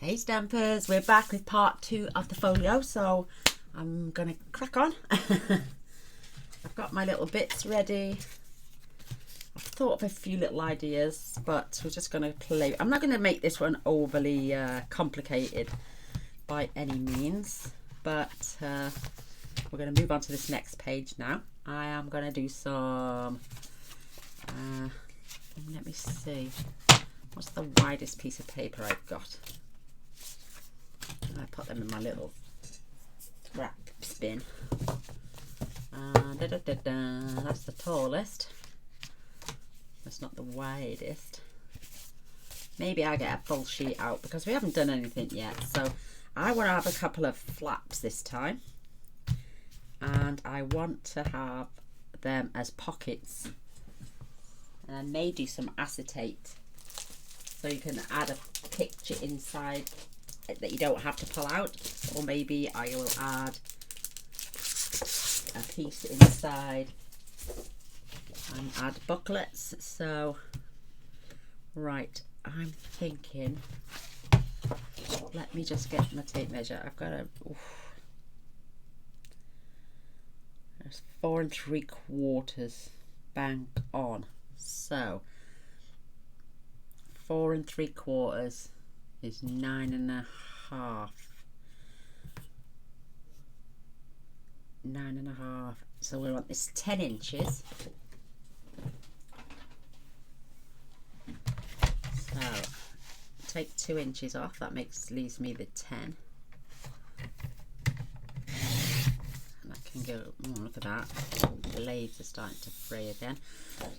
Hey Stampers, we're back with part 2 of the folio, so I'm gonna crack on. I've got my little bits ready. I've thought of a few little ideas, but we're just gonna play. I'm not gonna make this one overly complicated by any means, but we're gonna move on to this next page now. I am gonna do some let me see, what's the widest piece of paper I've got? I put them in my little scrap bin. That's the tallest. That's not the widest. Maybe I get a full sheet out because we haven't done anything yet. So I want to have a couple of flaps this time. And I want to have them as pockets. And I may do some acetate. So you can add a picture inside that you don't have to pull out, or maybe I will add a piece inside and add booklets. So right, I'm thinking, let me just get my tape measure. I've got a there's 4 3/4 bang on. So 4 3/4 is 9 1/2. 9 1/2. So we want this 10 inches. So take 2 inches off. That leaves me the 10. And I can go. Oh, look at that. The blades are starting to fray again.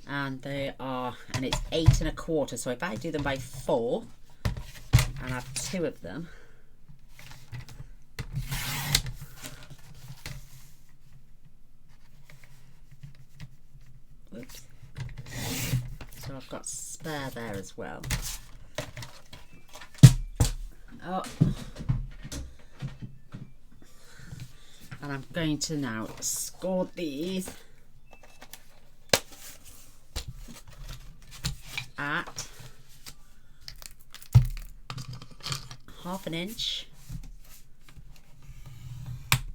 And they are, and it's 8 1/4. So if I do them by 4. And I have 2 of them. Oops. So I've got spare there as well. Oh. And I'm going to now score these at 1/2 inch,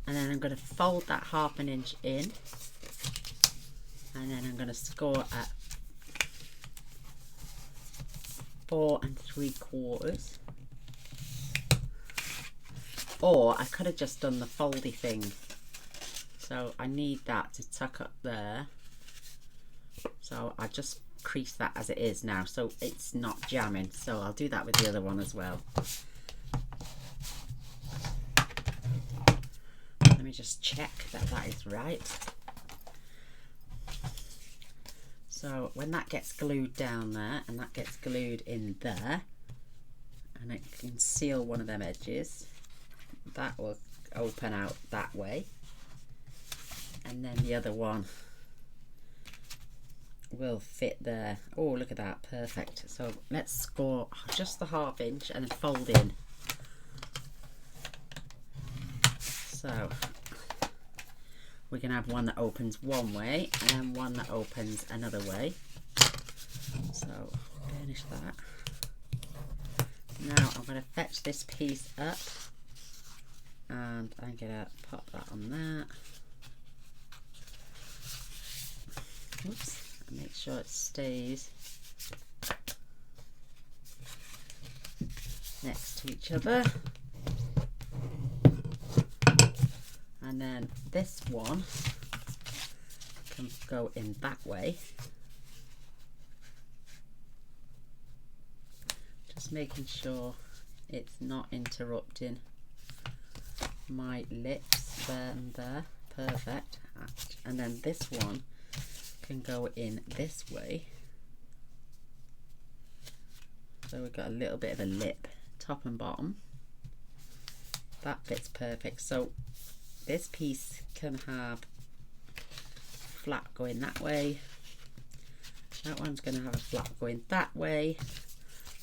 and then I'm going to fold that 1/2 inch in, and then I'm going to score at 4 3/4. Or I could have just done the foldy thing, so I need that to tuck up there, so I just crease that as it is now so it's not jamming. So I'll do that with the other one as well. Let me just check that that is right. So when that gets glued down there and that gets glued in there, and it can seal one of them edges, that will open out that way, and then the other one will fit there. Oh, look at that, perfect. So let's score just the 1/2 inch and then fold in. So we can have one that opens one way and then one that opens another way. So finish that. Now I'm going to fetch this piece up and I'm going to pop that on there. Oops. And make sure it stays next to each other. And then this one can go in that way. Just making sure it's not interrupting my lips there and there. Perfect. And then this one can go in this way. So we've got a little bit of a lip, top and bottom. That fits perfect. So this piece can have flap going that way. That one's going to have a flap going that way.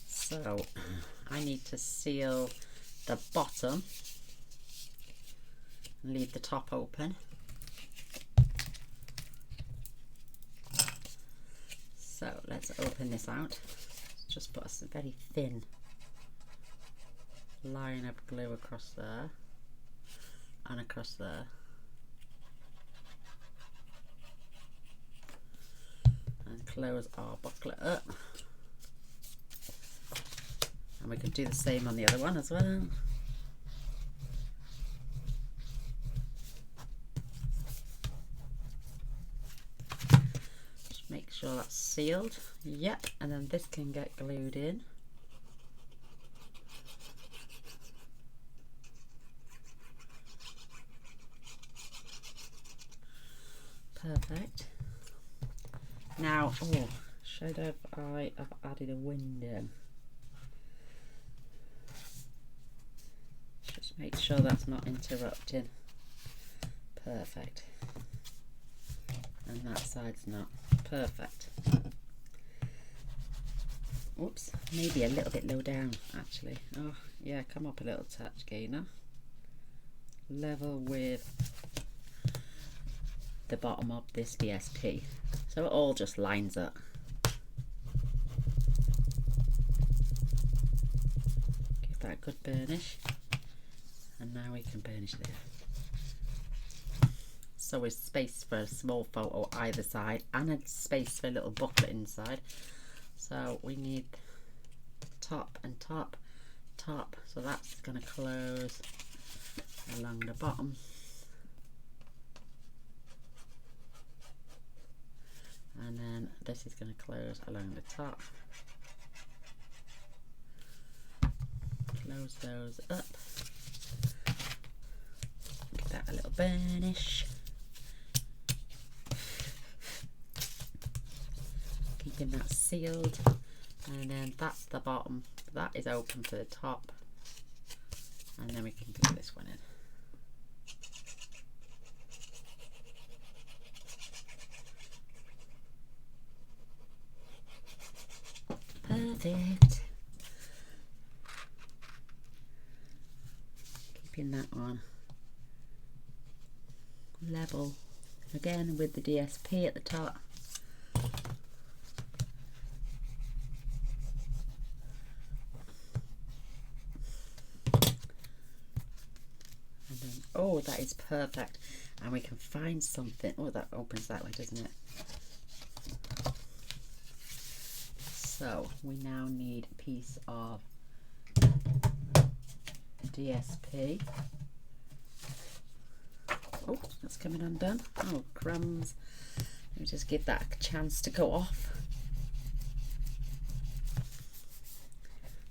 So I need to seal the bottom and leave the top open. So let's open this out. Just put a very thin line of glue across there and across there. And close our booklet up. And we can do the same on the other one as well. Just make sure that's sealed. Yep, and then this can get glued in. Perfect. Now, oh, should I have added a window? Just make sure that's not interrupting. Perfect. And that side's not. Perfect. Oops, maybe a little bit low down actually. Oh yeah, come up a little touch, Gaynor. Level with the bottom of this DSP, so it all just lines up. Give that a good burnish, and now we can burnish there. So there's space for a small photo either side and a space for a little booklet inside. So we need top and top, top. So that's going to close along the bottom. And then this is going to close along the top. Close those up. Give that a little burnish. Keeping that sealed. And then that's the bottom. That is open for the top. And then we can glue this one in. Perfect. Keeping that on level again with the DSP at the top. And then, oh, that is perfect. And we can find something. Oh, that opens that way, doesn't it? So we now need a piece of DSP. Oh, that's coming undone. Oh, crumbs. Let me just give that a chance to go off.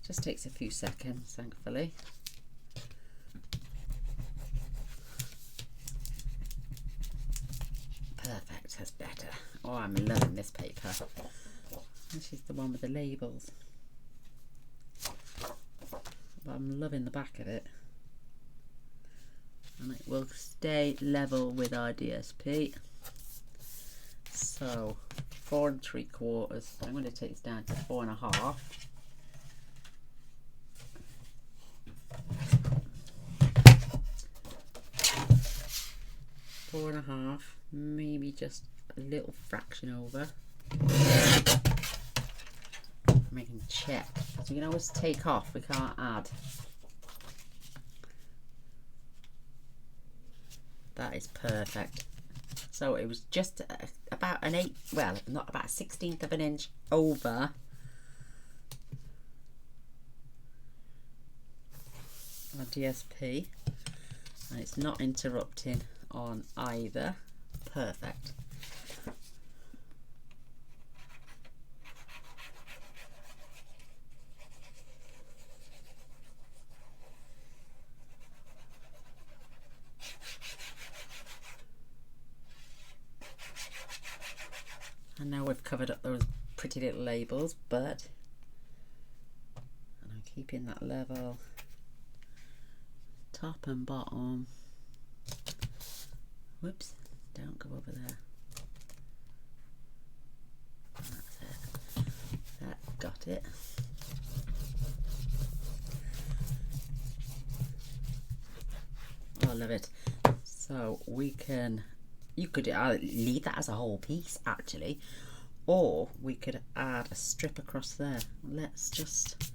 Just takes a few seconds, thankfully. Perfect, that's better. Oh, I'm loving this paper. This is the one with the labels. But I'm loving the back of it. And it will stay level with our DSP. So 4 3/4. I'm going to take this down to 4 1/2. Four and a half, maybe just a little fraction over. We can check. So you can always take off, we can't add. That is perfect. So it was just about an 8, well, not about a 1/16 of an inch over our DSP, and it's not interrupting on either. Perfect. And now we've covered up those pretty little labels, but and I'm keeping that level, top and bottom. Whoops, don't go over there. That's it. That got it. Oh, I love it. So we can, you could leave that as a whole piece actually, or we could add a strip across there. Let's just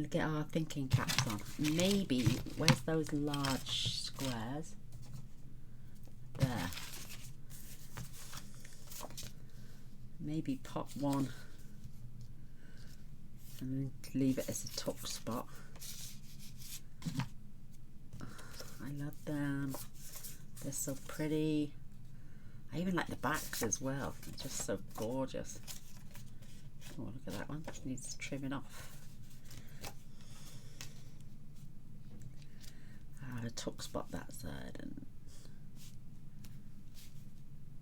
get our thinking caps on. Maybe, where's those large squares? There. Maybe pop one and leave it as a tuck spot. I love them. They're so pretty. I even like the backs as well. They're just so gorgeous. Oh, look at that one. It needs trimming off. A tuck spot that side, and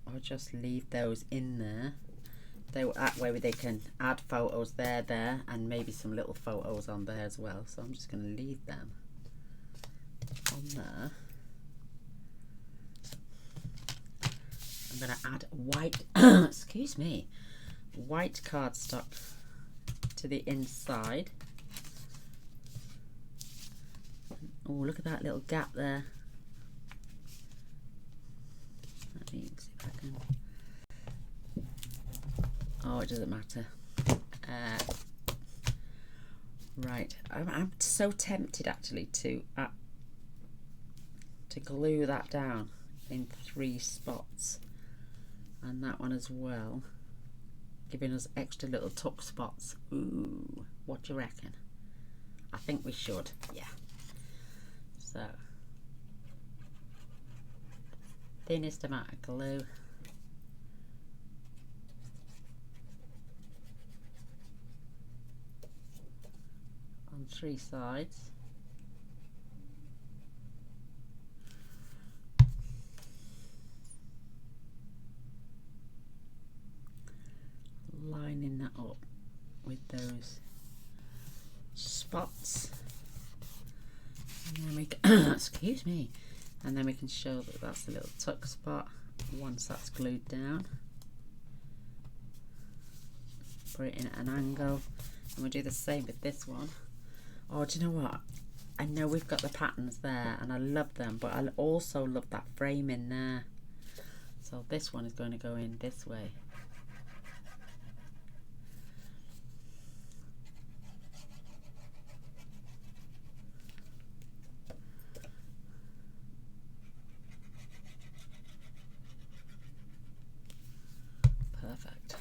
I'll just leave those in there. That way they can add photos there, and maybe some little photos on there as well. So I'm just going to leave them on there. I'm going to add white, excuse me, white cardstock to the inside. Oh, look at that little gap there. Let me see if I can. Oh, it doesn't matter. Right, I'm so tempted actually to glue that down in 3 spots, and that one as well, giving us extra little tuck spots. Ooh, what do you reckon? I think we should, yeah. So, thinnest amount of glue. On 3 sides. Lining that up with those spots. And then we can, excuse me, and then we can show that that's a little tuck spot once that's glued down. Put it in at an angle, and we'll do the same with this one. Oh, do you know what? I know we've got the patterns there and I love them, but I also love that frame in there. So this one is going to go in this way. Perfect.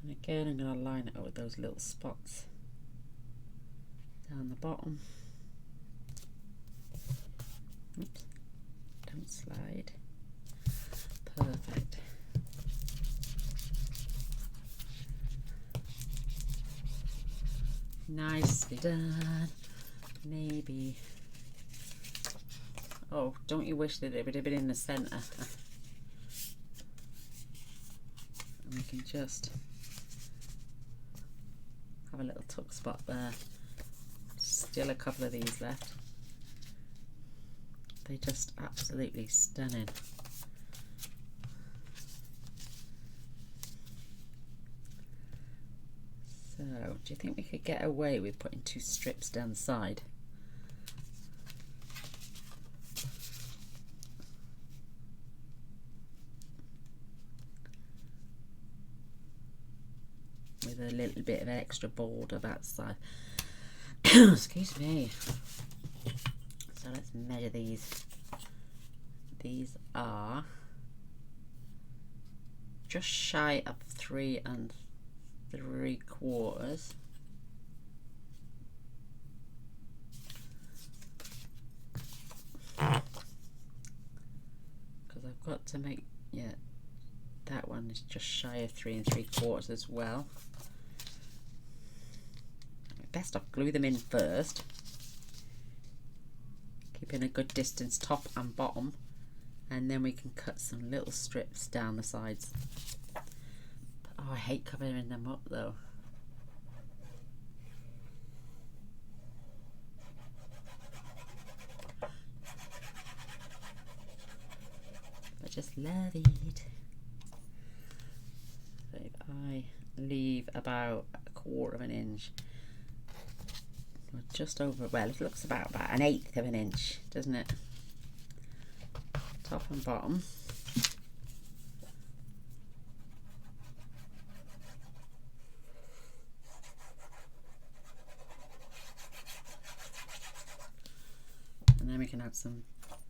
And again, I'm going to line it up with those little spots down the bottom. Oops, don't slide. Perfect. Nicely done. Maybe. Oh, don't you wish that it would have been in the centre? And we can just have a little tuck spot there. Still a couple of these left. They're just absolutely stunning. So, do you think we could get away with putting 2 strips down the side? With a little bit of extra border that side. Excuse me. So let's measure these. These are just shy of 3 3/4. Because I've got to make, yeah, that one is just shy of 3 3/4 as well. Best off glue them in first, keeping a good distance top and bottom, and then we can cut some little strips down the sides. Oh, I hate covering them up though. I just love it. So if I leave about 1/4 inch, just over, well, it looks about 1/8 inch, doesn't it? Top and bottom. can add some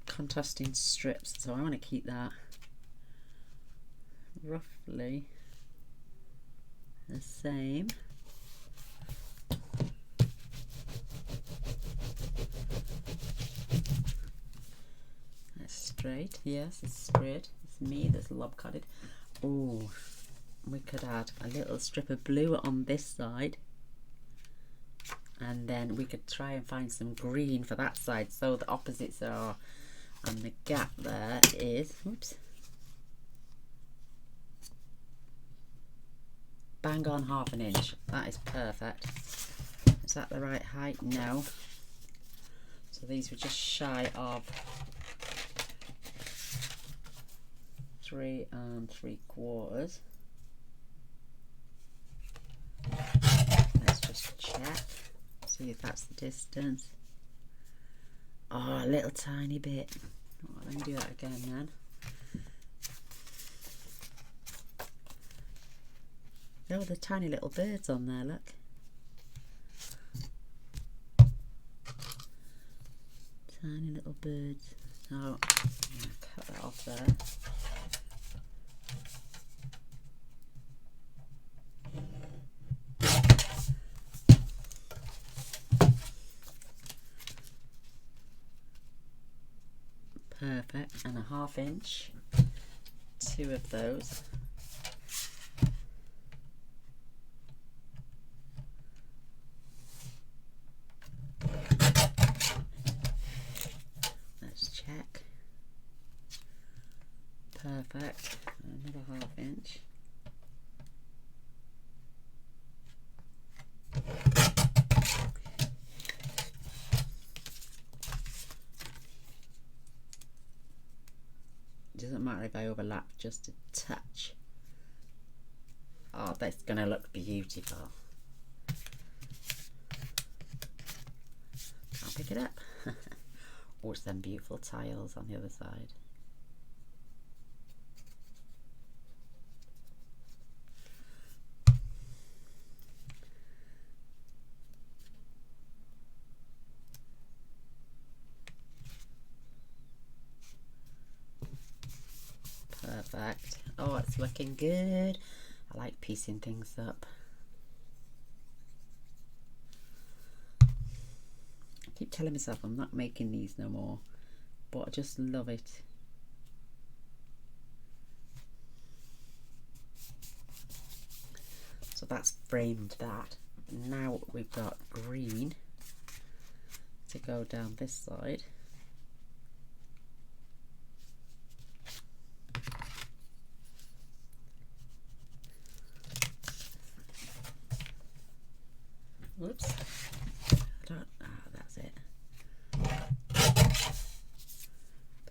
contrasting strips, so I want to keep that roughly the same. That's straight. Yes, it's straight. It's me that's lopsided. Oh, we could add a little strip of blue on this side, and then we could try and find some green for that side, so the opposites are, and the gap there is, oops, bang on 1/2 inch. That is perfect. Is that the right height? No. So these were just shy of 3 3/4. Let's just check, see if that's the distance. Oh, a little tiny bit. Oh, let me do that again then. There are the tiny little birds on there, look. Tiny little birds. Oh, I'm going to cut that off there. Perfect, and a 1/2 inch, 2 of those. Let's check. Perfect, another 1/2 inch. Doesn't matter if I overlap just a touch. Oh, that's gonna look beautiful. Can't pick it up. Oh, it's them beautiful tiles on the other side. Perfect. Oh, it's looking good. I like piecing things up. I keep telling myself I'm not making these no more, but I just love it. So that's framed that. Now we've got green to go down this side. Whoops. That's it.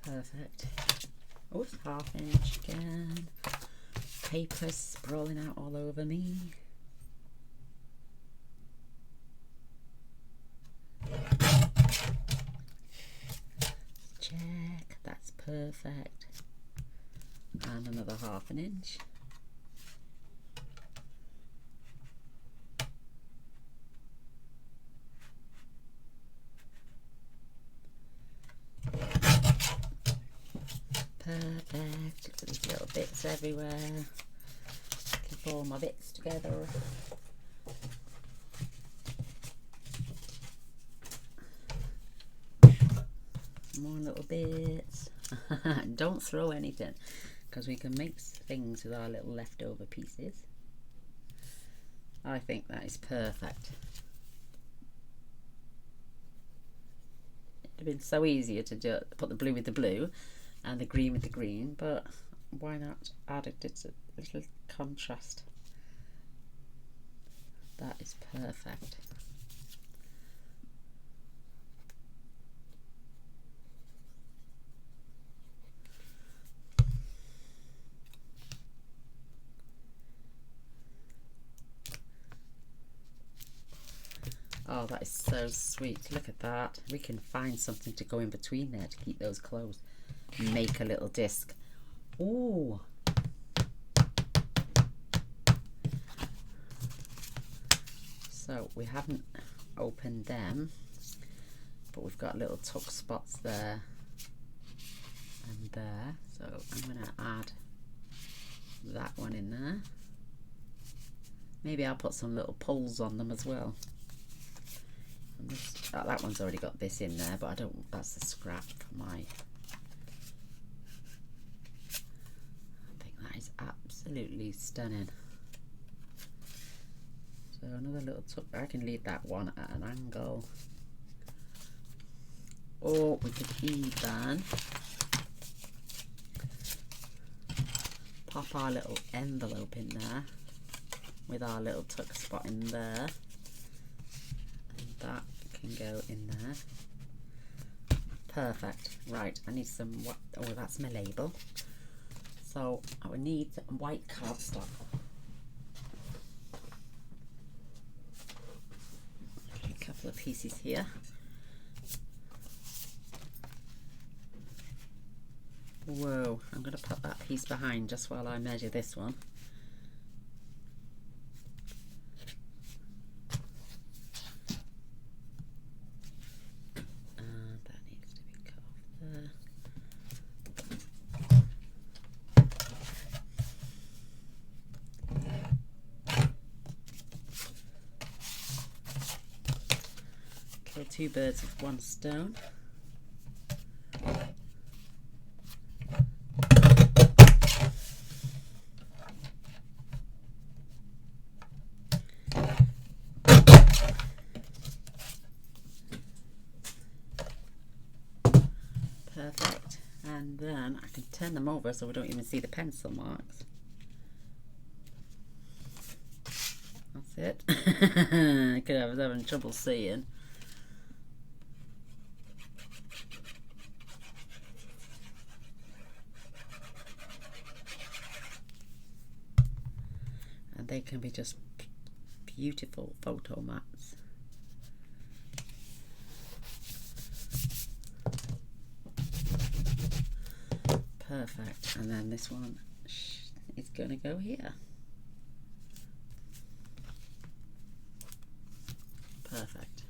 Perfect. Oops, 1/2 inch again. Papers sprawling out all over me. Check, that's perfect. And another 1/2 inch. Perfect. These little bits everywhere. Keep all my bits together. More little bits. Don't throw anything, because we can make things with our little leftover pieces. I think that is perfect. It'd have been so easier to do, put the blue with the blue and the green with the green, but why not add it to a little contrast? That is perfect. Oh, that is so sweet. Look at that. We can find something to go in between there to keep those closed. Make a little disc. Ooh. So we haven't opened them. but we've got little tuck spots there and there, so I'm going to add that one in there. Maybe I'll put some little pulls on them as well. And this, that one's already got this in there, but I don't, that's the scrap for my, I think that is absolutely stunning. So another little tuck, I can leave that one at an angle. Or we could even pop our little envelope in there with our little tuck spot in there. And that can go in there. Perfect. Right, I need some, oh, that's my label. So I would need white cardstock. A couple of pieces here. Whoa, I'm going to put that piece behind just while I measure this one. And that needs to be cut off there. Kill two birds with one stone. Perfect, and then I can turn them over so we don't even see the pencil marks. That's it. Because I was having trouble seeing. And they can be just beautiful photo mats. Perfect, and then this one is going to go here. Perfect.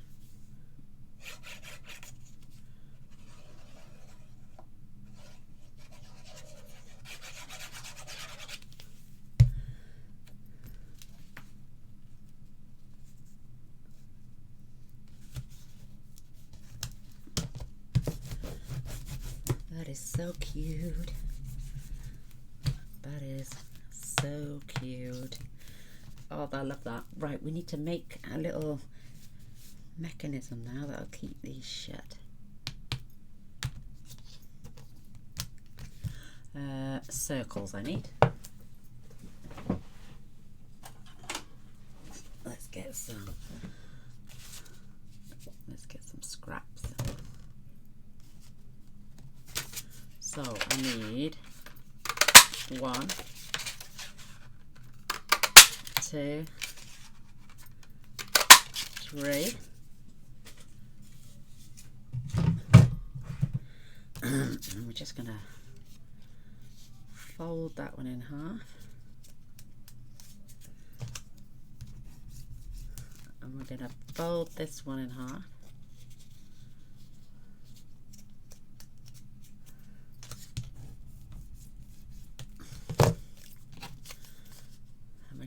That is so cute. That is so cute. Oh, I love that. Right, we need to make a little mechanism now that'll keep these shut. Circles I need. Let's get some scraps. So I need 1, 2, 3. And we're just gonna fold that one in half. And we're gonna fold this one in half.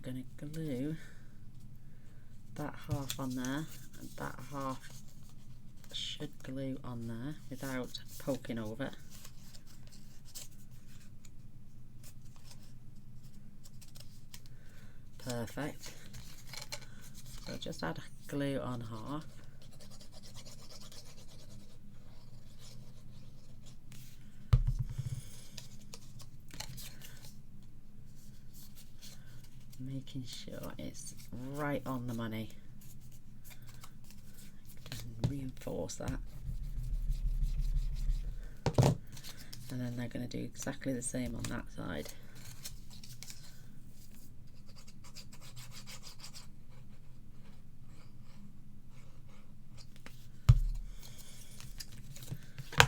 Going to glue that half on there, and that half should glue on there without poking over. Perfect. So just add glue on half. Making sure it's right on the money. And reinforce that. And then they're going to do exactly the same on that side.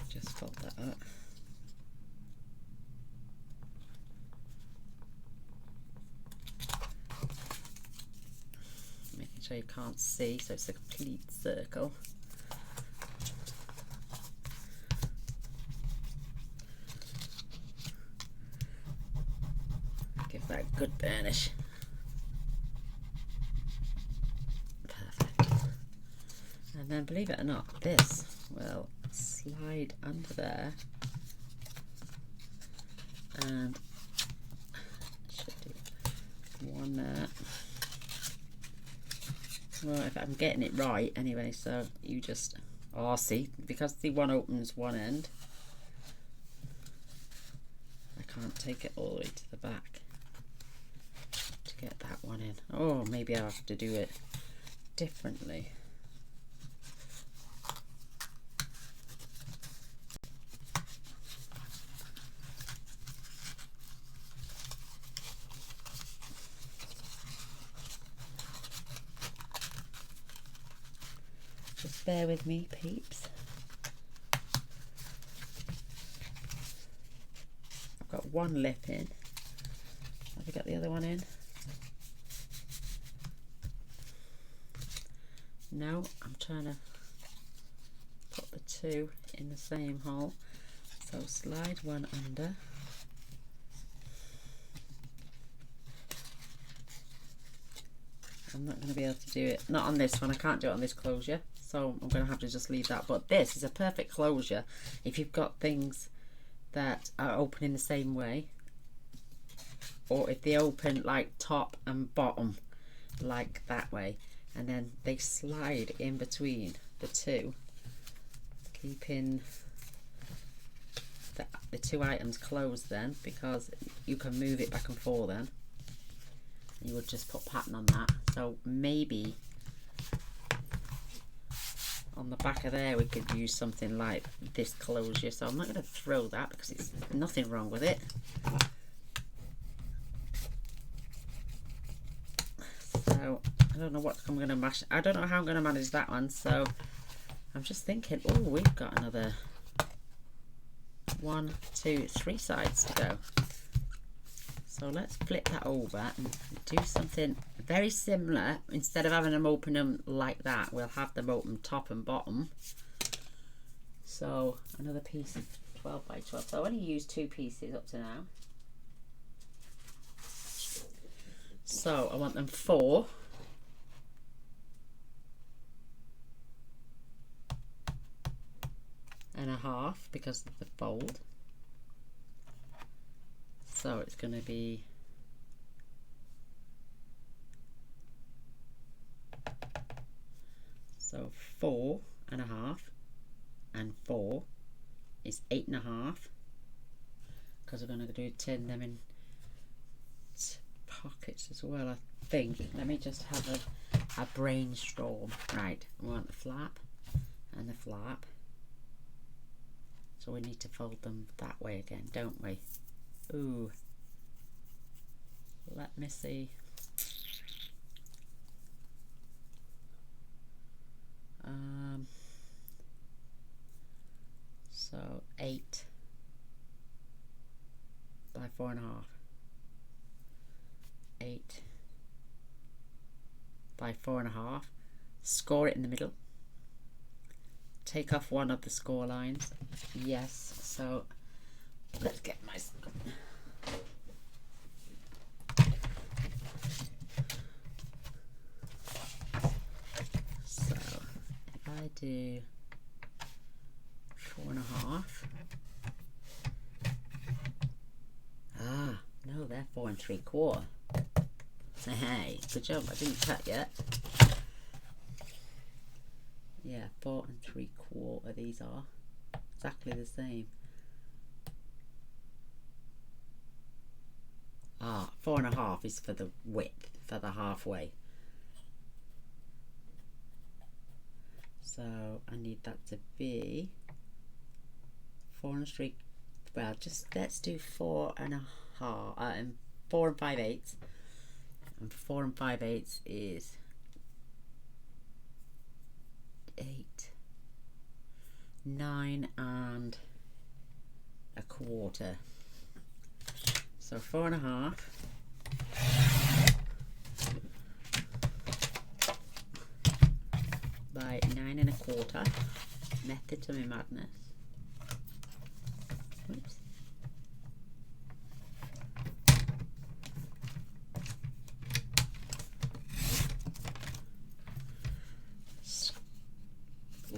Just fold that up. So you can't see, so it's a complete circle. good burnish. Perfect. And then, believe it or not, this will slide under there, and should do one there. Well, if I'm getting it right anyway, so you just, oh, see, because the one opens one end, I can't take it all the way to the back to get that one in. Oh, maybe I'll have to do it differently. Just bear with me, peeps. I've got one lip in. Have I got the other one in? No, I'm trying to put the two in the same hole. So slide one under. I'm not going to be able to do it. Not on this one. I can't do it on this closure. So I'm going to have to just leave that. But this is a perfect closure if you've got things that are open in the same way. Or if they open like top and bottom like that way. And then they slide in between the two. Keeping the two items closed then, because you can move it back and forth then. You would just put pattern on that. So maybe on the back of there we could use something like this closure. So I'm not going to throw that because it's nothing wrong with it. So I don't know what I'm going to mash. I don't know how I'm going to manage that one. So I'm just thinking, oh, we've got another 1, 2, 3 sides to go. So let's flip that over and do something very similar. Instead of having them open them like that, we'll have them open top and bottom. So another piece of 12 by 12. So I only used 2 pieces up to now. So I want them 4. And a half because of the fold. So it's going to be so 4 and a half, and 4 is 8 and a half, because we're going to turn them in pockets as well, I think. Let me just have a brainstorm. Right, we want the flap and the flap, so we need to fold them that way again, don't we? Ooh, let me see. So 8 by 4 and a half. 8 by 4 and a half. Score it in the middle. Take off one of the score lines. Yes. So let's get my. So if I do 4 and a half. Ah, no, they're 4 3/4. Hey, good job. I didn't cut yet. Yeah, 4 3/4. These are exactly the same. Ah, 4 and a half is for the width, for the halfway. So I need that to be 4 3. Well, just let's do 4 and a half, and 4 5/8. And 4 5/8 is 8, 9 1/4. So 4 and a half by 9 1/4. Method to my madness. Oops.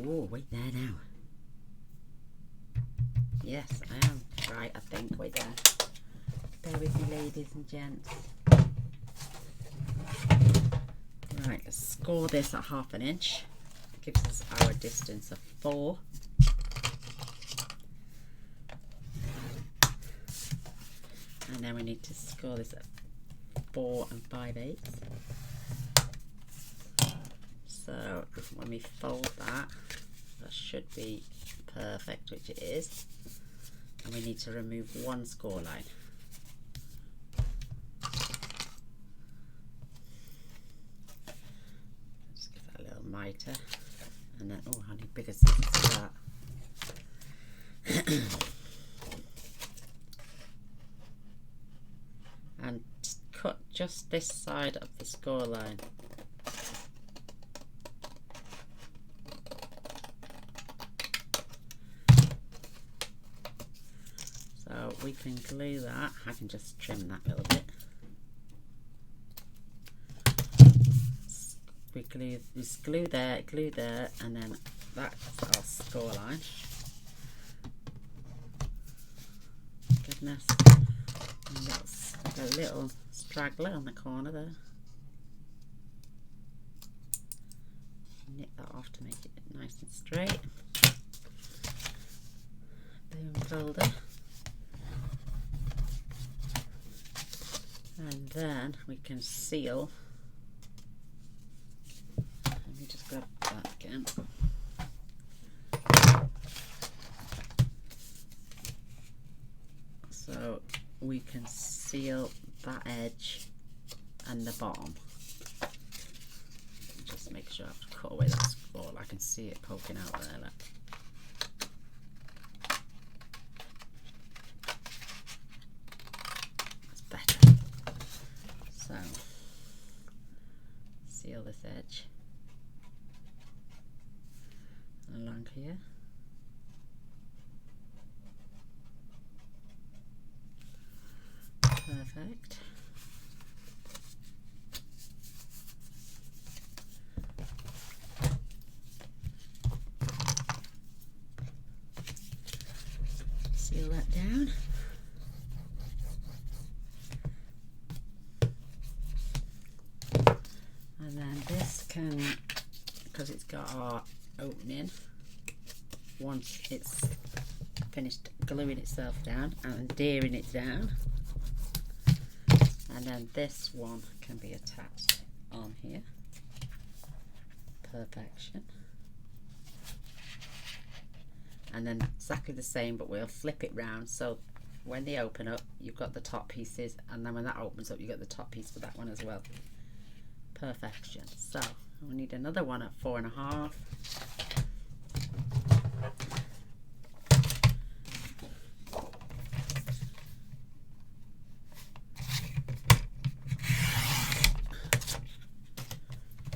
Oh, wait there now. Yes, I am right, I think. Wait there. Bear with me, ladies and gents. Right, let's score this at 1/2 inch. It gives us our distance of 4. And then we need to score this at 4 5/8. So when we fold that, that should be perfect, which it is. And we need to remove 1 score line. Just give that a little mitre. And then, oh, I need bigger scissors for that. And cut just this side of the score line. So we can glue that. I can just trim that a little bit. We glue there, and then that's our score line. Goodness. And that's a little straggler on the corner there. Knit that off to make it nice and straight. Boom folder. And then we can seal. Let me just grab that again. So we can seal that edge and the bottom. Just make sure I have to cut away that scroll. I can see it poking out there. Look. That's better. So seal this edge along here. Perfect. Seal that down. And then this can, because it's got our opening, once it's finished gluing itself down and adhering it down, and then this one can be attached on here. Perfection. And then exactly the same, but we'll flip it round, so when they open up you've got the top pieces, and then when that opens up you've got the top piece for that one as well. Perfection. So we need another one at 4 1/2.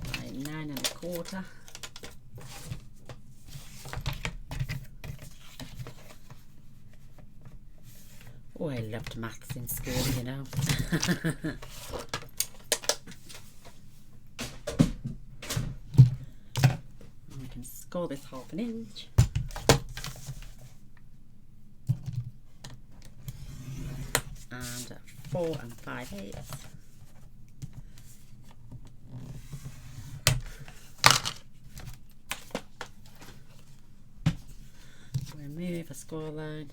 By 9 1/4. Oh, I loved maths in school, you know. We can score this 1/2 inch. And 4 5/8. Remove a score line.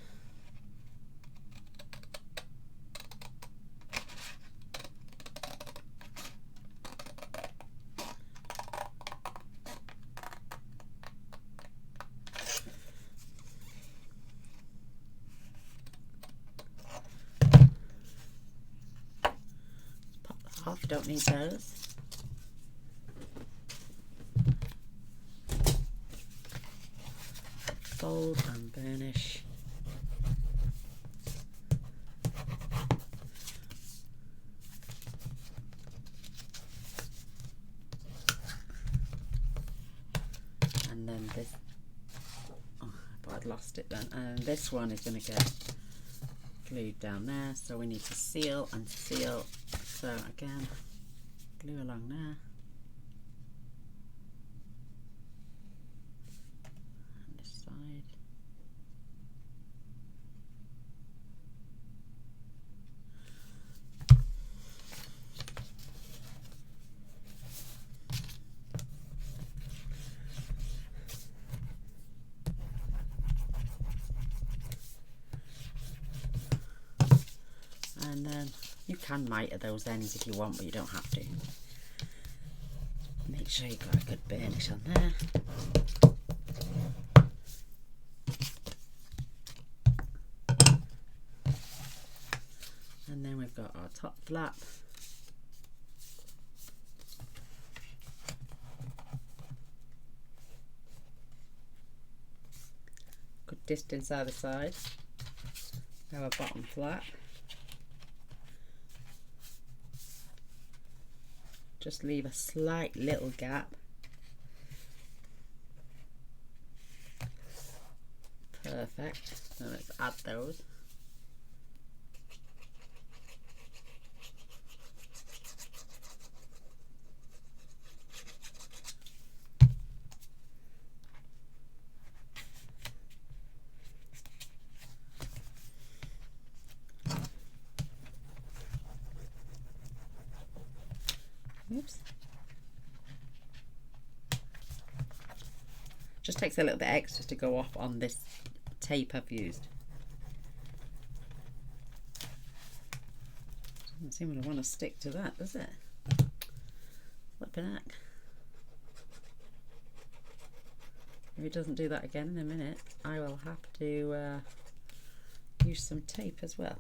Off, don't need those. Fold and burnish. And then this, oh, I thought I'd lost it then. And this one is going to get glued down there, so we need to seal and seal. So again, glue along there. And then you can miter those ends if you want, but you don't have to. Make sure you've got a good burnish on there. And then we've got our top flap. Good distance either side. Now our bottom flap. Just leave a slight little gap. Perfect. So let's add those. Oops. Just takes a little bit extra to go off on this tape I've used. Doesn't seem to want to stick to that, does it? Flipping heck. If it doesn't do that again in a minute, I will have to use some tape as well.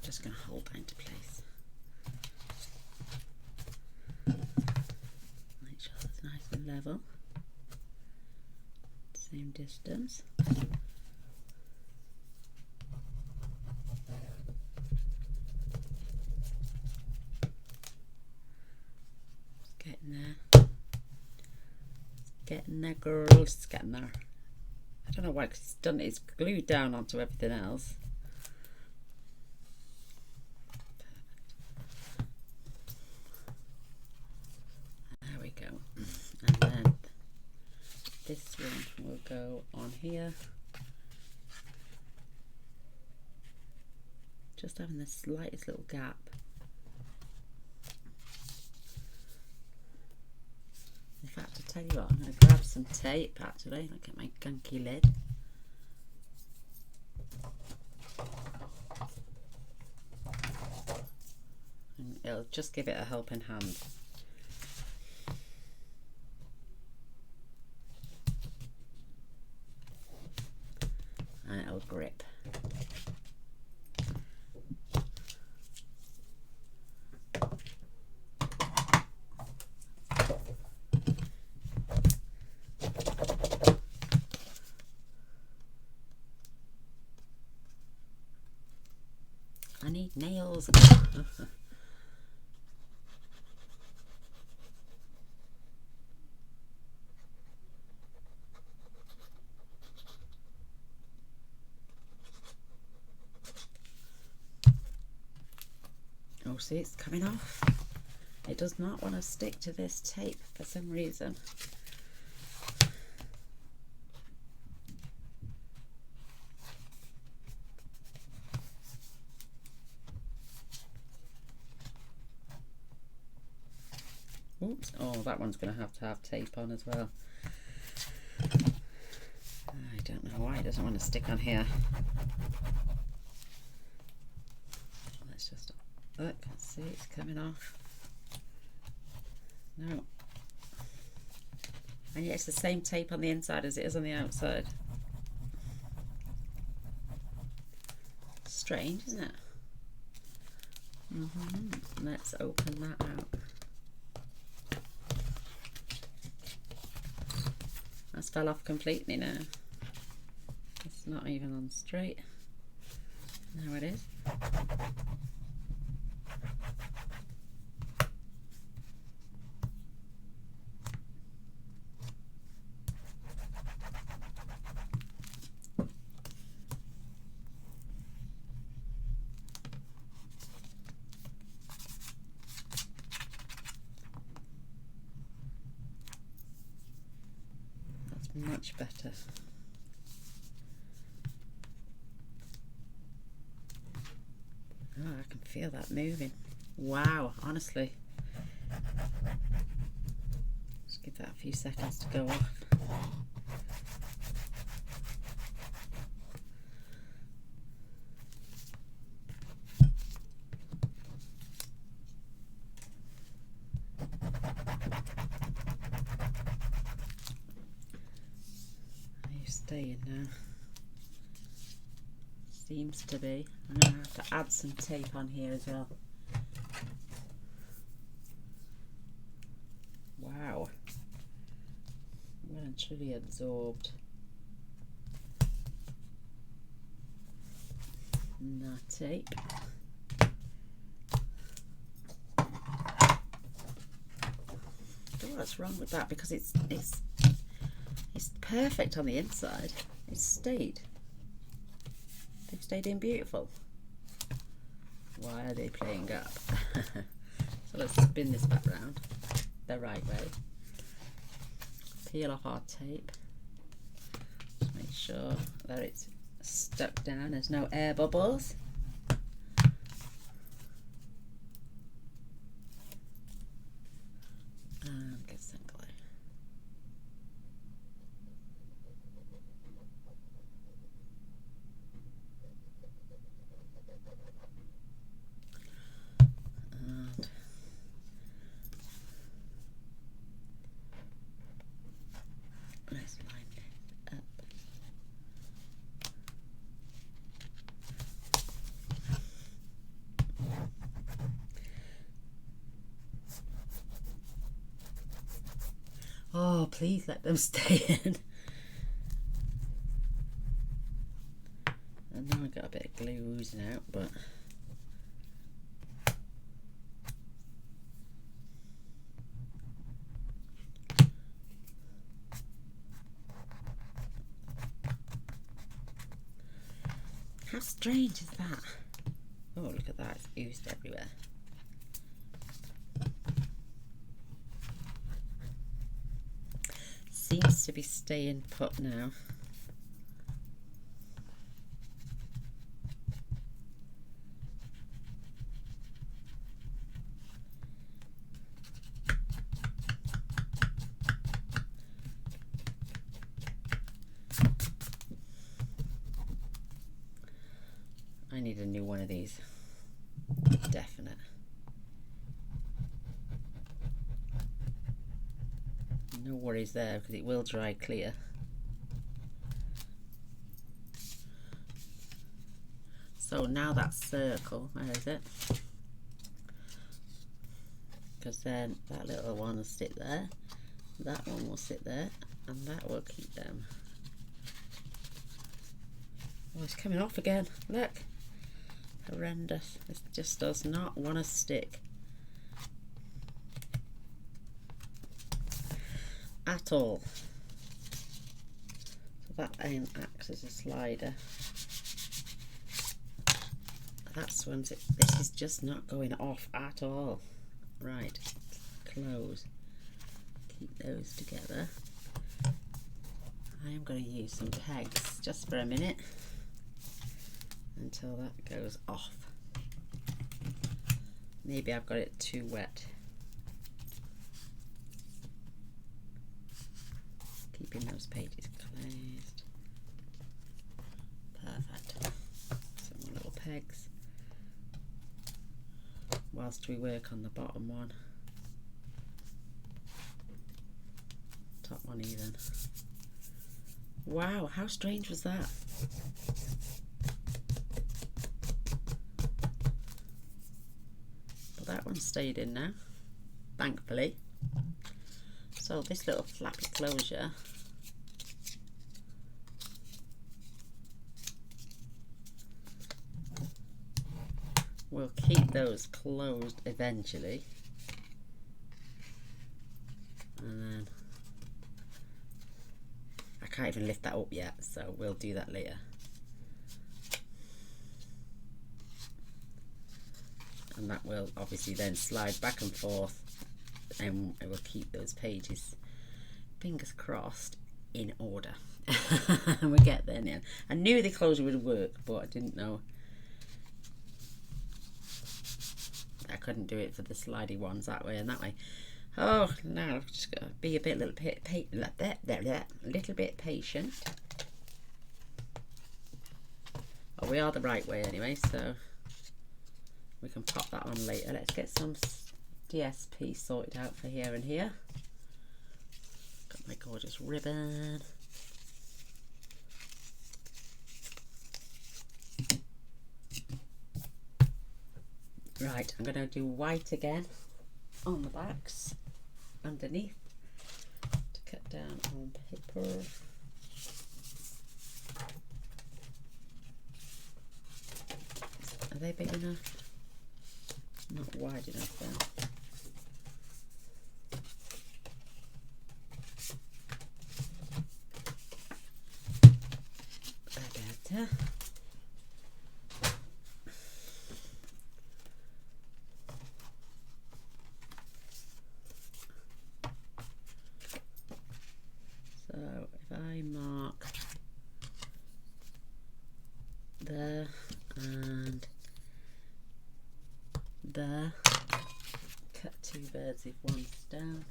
Just going to hold that into place. Make sure it's nice and level. Same distance. It's getting there. It's getting there, girls. It's getting there. I don't know why, because it's done. It's glued down onto everything else. And then this one will go on here, just having the slightest little gap. In fact, I'll tell you what, I'm going to grab some tape actually. Look at my gunky lid. And it'll just give it a helping hand. And it'll grip. I need nails. Oh, see, it's coming off. It does not want to stick to this tape for some reason. Oops. Oh, that one's going to have tape on as well. I don't know why it doesn't want to stick on here. Let's just look and see, it's coming off. No. And yet it's the same tape on the inside as it is on the outside. Strange, isn't it? Let's open that out. That's fell off completely now. It's not even on straight. Now it is. Much better. Oh, I can feel that moving. Wow, honestly. Just give that a few seconds to go off. staying now. Seems to be. I'm going to have to add some tape on here as well. Wow. Well and truly absorbed. And that tape. I don't know what's wrong with that, because it's perfect on the inside. It's stayed. They've stayed in beautiful. Why are they playing up? So let's spin this back round the right way. Peel off our tape. Just make sure that it's stuck down. There's no air bubbles. And get some glue. And let's line it up. Oh, please let them stay in. And now I've got a bit of glue oozing out, but how strange is that? Oh, look at that, it's oozed everywhere. Seems to be staying put now. I need a new one of these. Definite. No worries there, because it will dry clear. So now that circle, where is it? Because then that little one will sit there, that one will sit there, and that will keep them. Oh, it's coming off again. Look. Horrendous. It just does not want to stick at all. So that acts as a slider. That's when this is just not going off at all. Right, close. Keep those together. I am going to use some pegs just for a minute until that goes off. Maybe I've got it too wet. Keeping those pages closed. Perfect. Some more little pegs whilst we work on the bottom one. Top one even. Wow, how strange was that? Well, that one stayed in now, thankfully. So this little flappy closure will keep those closed eventually. And then I can't even lift that up yet, so we'll do that later. And that will obviously then slide back and forth, and it will keep those pages, fingers crossed, in order. We'll get there now. I knew the closure would work, but I didn't know I couldn't do it for the slidey ones that way and that way. Oh, now I've just got to be a little bit patient. Oh, we are the right way anyway, so we can pop that on later. Let's get some DSP sorted out for here and here. Got my gorgeous ribbon. Right, I'm going to do white again on the backs underneath to cut down on paper. Are they big enough? Not wide enough though. Better. So if I mark there and there, cut two birds with one stone.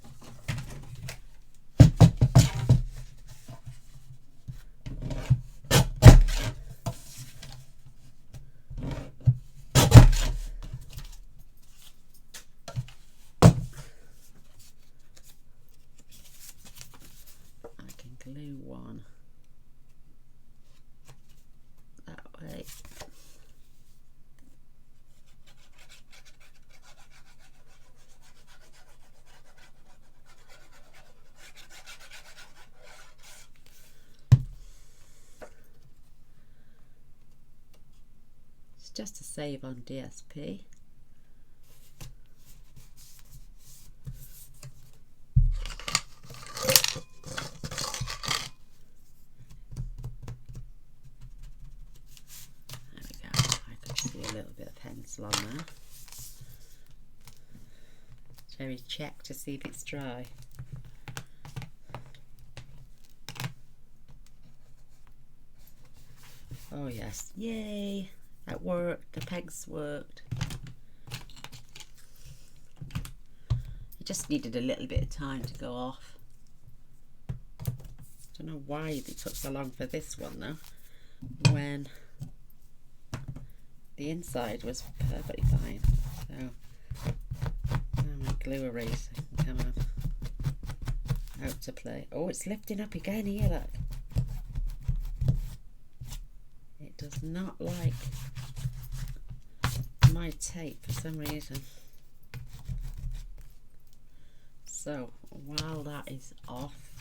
Glue one that way. It's just a save on DSP. On there. Shall we check to see if it's dry? Oh yes, yay, that worked, the pegs worked. It just needed a little bit of time to go off. Don't know why it took so long for this one though, when the inside was perfectly fine. So my glue eraser, come on, out to play. Oh, it's lifting up again here, look. It does not like my tape for some reason. So while that is off,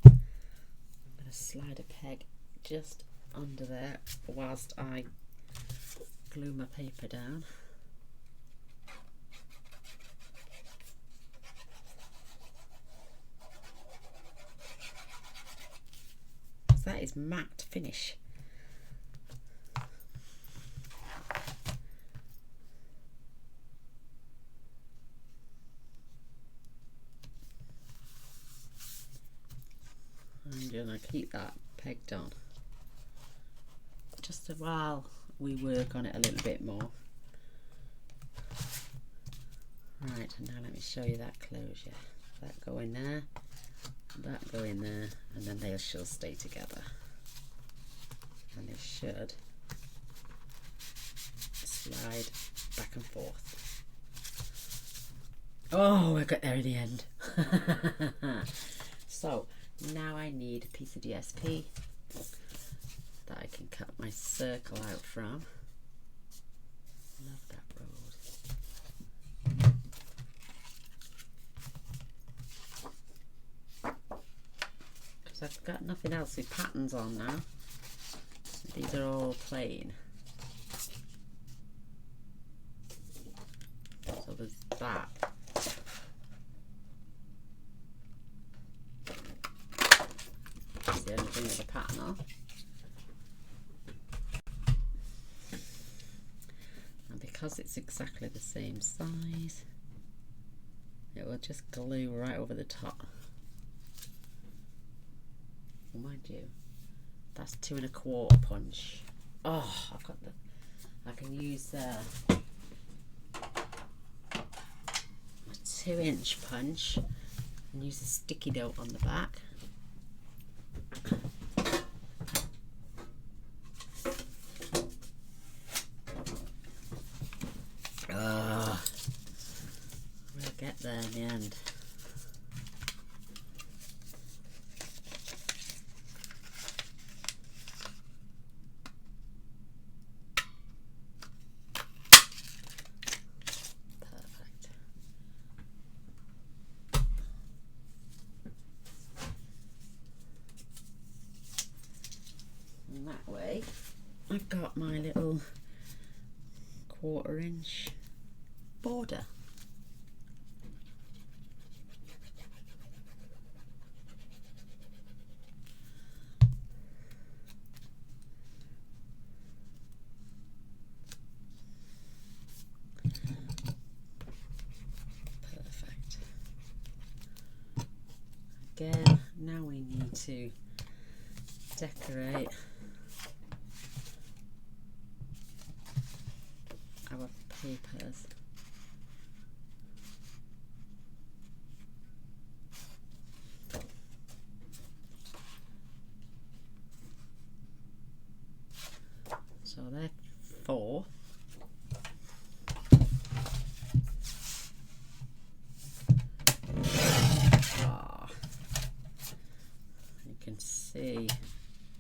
I'm going to slide a peg just under there whilst I glue my paper down. So that is matte finish. I'm gonna keep that pegged on just a while we work on it a little bit more. Right, and now let me show you that closure. That go in there, that go in there, and then they should stay together. And they should slide back and forth. Oh, I got there in the end. So now I need a piece of DSP that I can cut my circle out from. Love that road. Because I've got nothing else with patterns on now. These are all plain. So there's that. That's the only thing with a pattern on. Because it's exactly the same size, it will just glue right over the top. Well, mind you, that's 2 1/4 punch. Oh, I've got the, I can use a 2-inch punch and use a sticky note on the back. We'll get there in the end. way, I've got my little 1/4 inch border. Perfect. Again, now we need to decorate our papers. So they're 4. You can see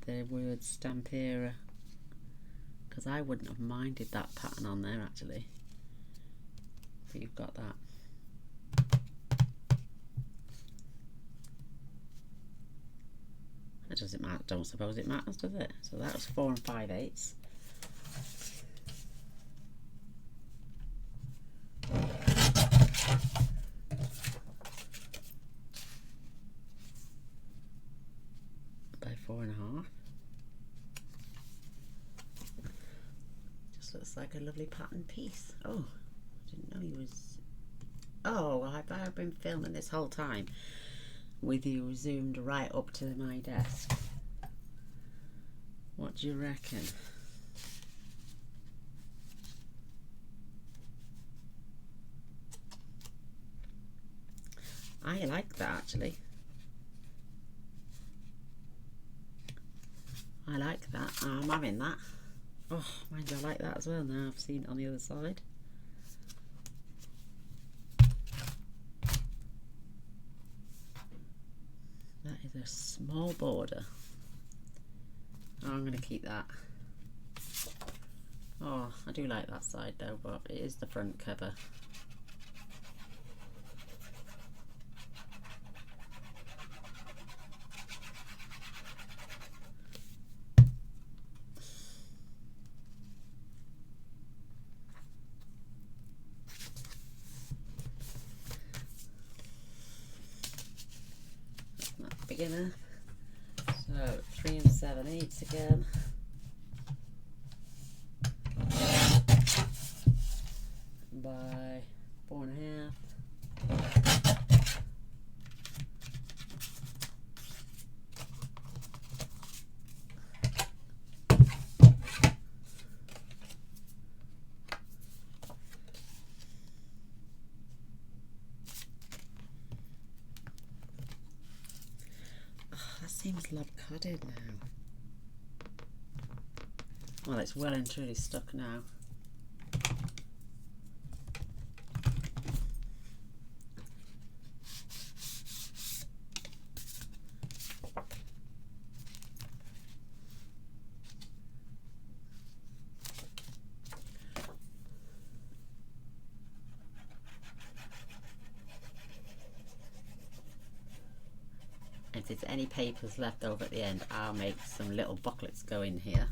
the word Stamperia, because I wouldn't have minded that pattern on there actually, but you've got that. It doesn't matter, don't suppose it matters, does it? So that was 4 5/8. By 4 1/2. Just looks like a lovely pattern piece. Oh, I didn't know he was. Oh, I've been filming this whole time with you zoomed right up to my desk. What do you reckon? I like that actually. I like that. I'm having that. Oh, mind you, I like that as well now I've seen it on the other side. That is a small border. Oh, I'm going to keep that. Oh, I do like that side though, but it is the front cover. Beginner. So 3 7/8 again. By 4 1/2. Seems lopsided now. Well, it's well and truly stuck now. If there's any papers left over at the end, I'll make some little booklets go in here.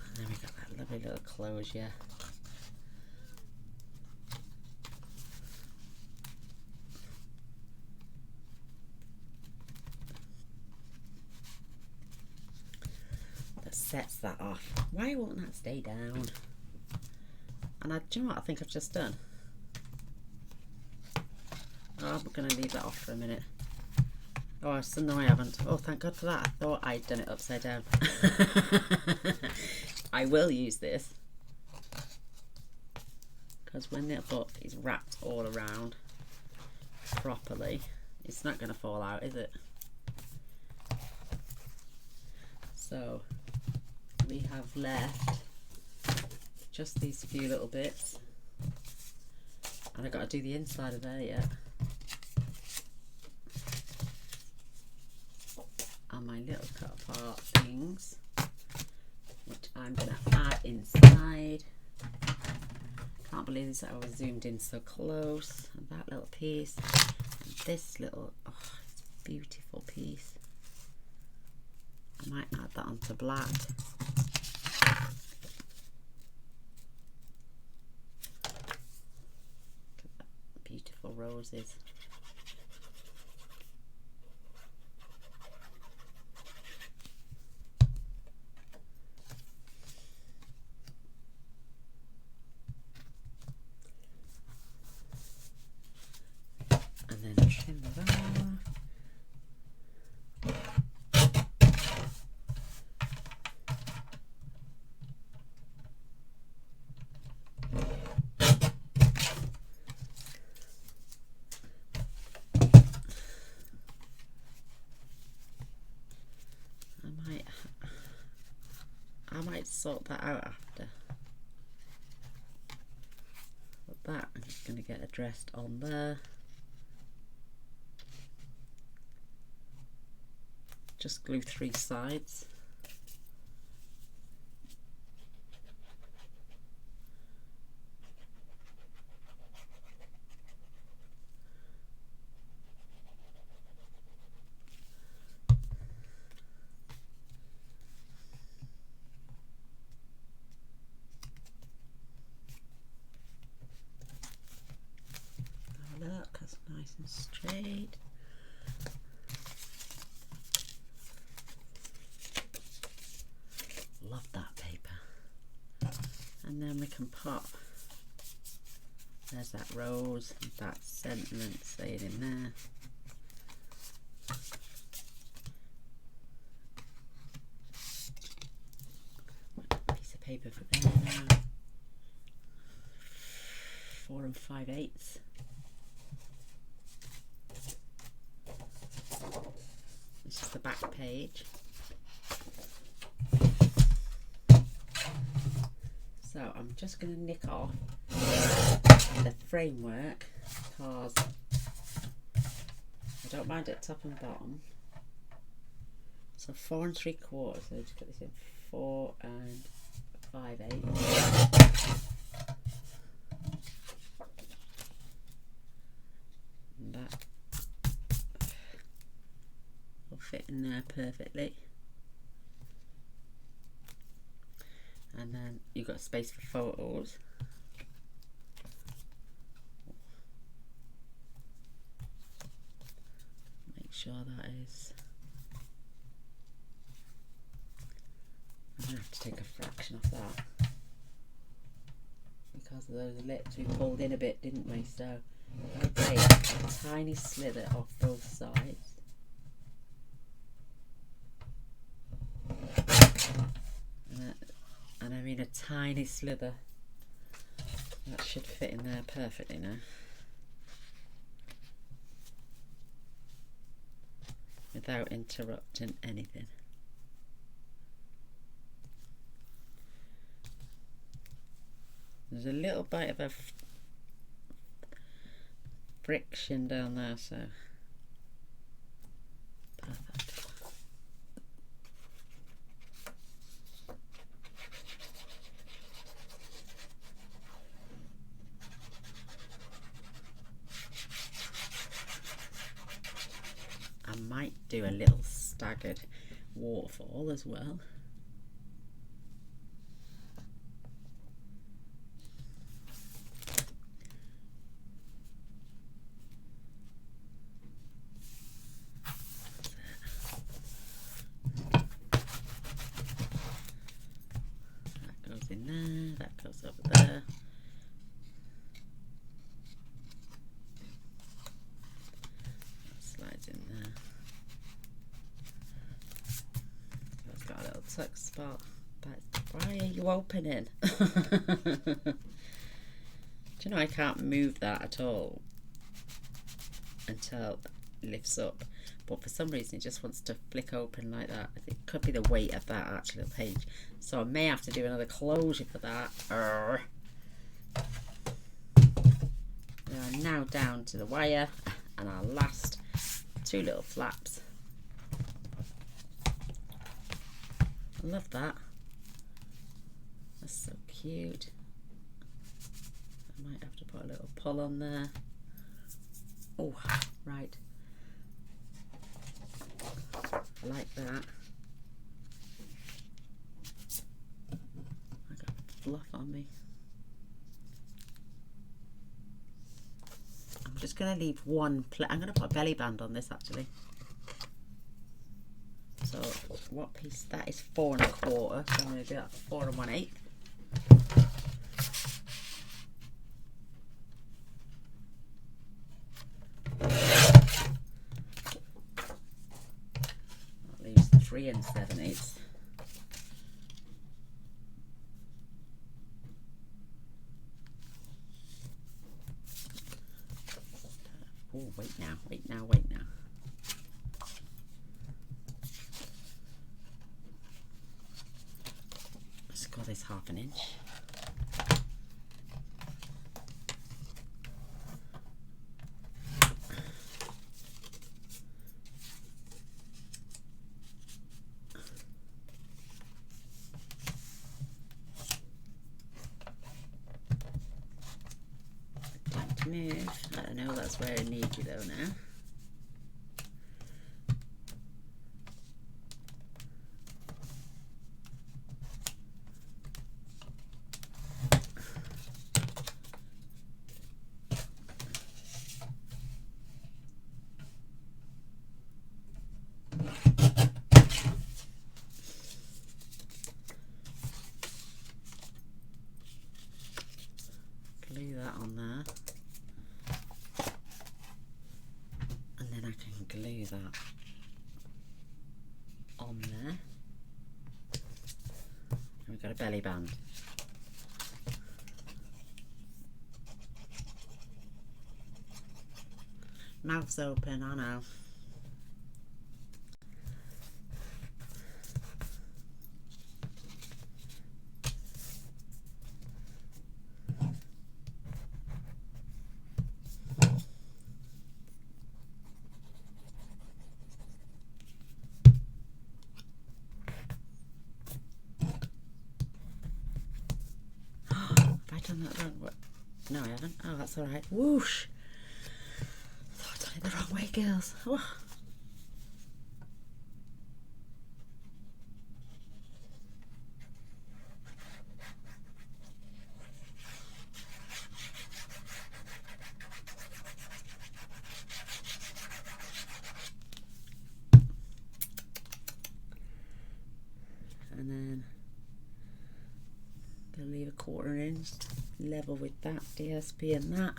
And then we got that lovely little closure. Sets that off. Why won't that stay down? And do you know what I think I've just done? Oh, I'm going to leave that off for a minute. Oh, no I haven't. Oh, thank God for that. I thought I'd done it upside down. I will use this, because when the book is wrapped all around properly, it's not going to fall out, is it? So we have left just these few little bits, and I've got to do the inside of there yet. And my little cut apart things, which I'm going to add inside. can't believe that I was zoomed in so close. And that little piece, and this little, oh, it's a beautiful piece. I might add that onto black. Beautiful roses. And then trim that off. I might sort that out after. But that I'm just going to get addressed on there. Just glue 3 sides. Look, that's nice and straight. Love that paper. And then we can pop. There's that rose, that sentiment staying in there. Piece of paper for there now. 4 5/8. This is the back page. So I'm just going to nick off the framework because I don't mind it top and bottom. So 4 3/4. So just put this in 4 5/8. And that will fit in there perfectly. And then you've got space for photos. Make sure that is. I'm going to have to take a fraction off that because of those lips we pulled in a bit, didn't we? So I'll take a tiny slither off both sides. And I mean a tiny slither. That should fit in there perfectly now. Without interrupting anything. There's a little bit of a friction down there, so perfect. I might do a little staggered waterfall as well. That goes in there, that goes over there. Slides in there. It's got a little tuck spot, but why are you opening? Do you know I can't move that at all until it lifts up, but for some reason it just wants to flick open like that. I think it could be the weight of that actual page, so I may have to do another closure for that. We are now down to the wire and our last 2 little flaps. I love that. That's so cute. Might have to put a little pull on there. Oh, right. I like that. I got fluff on me. I'm just going to leave one plate. I'm going to put a belly band on this actually. So what piece? That is 4 1/4. So I'm going to do that 4 1/8. That leaves 3 7/8. Oh, wait now, wait now, wait now. Let's go this 1/2 inch. Don't move. I don't know, that's where I need you though now. Glue that on there. And then I can glue that on there. And we've got a belly band. Mouth's open, I know. Done that wrong way. No, I haven't. Oh, that's all right. Whoosh! I thought I'd done it the wrong way, girls. Oh. And then gonna leave a 1/4 inch level with that DSP and that.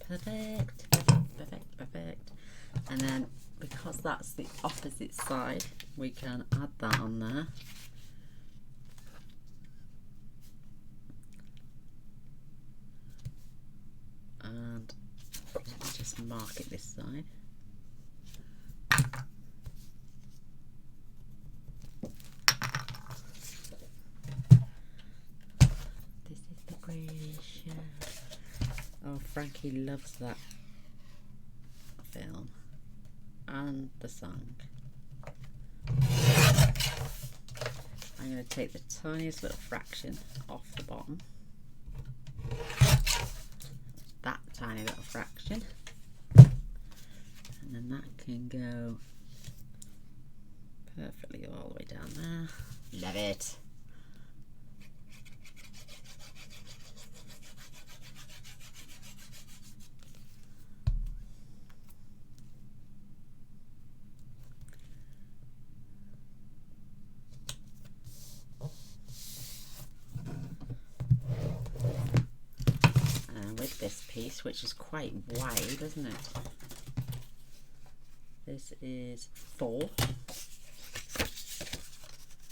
Perfect, perfect, perfect. And then because that's the opposite side, we can add that on there. And let me just mark it this side. This is the greatest show. Oh, Frankie loves that film and the song. I'm going to take the tiniest little fraction off the bottom. That tiny little fraction, and then that can go perfectly all the way down there. Love it. With this piece, which is quite wide, isn't it? This is 4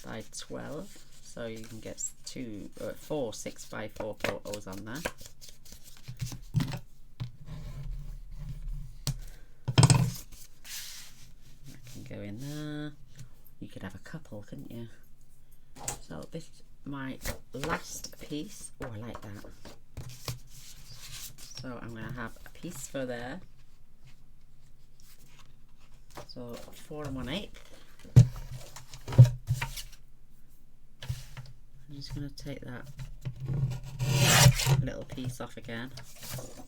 by 12, so you can get 4 6x4 photos on there. That can go in there. You could have a couple, couldn't you? So this is my last piece. Oh, I like that. So I'm going to have a piece for there, So 4 1/8. I'm just going to take that little piece off again,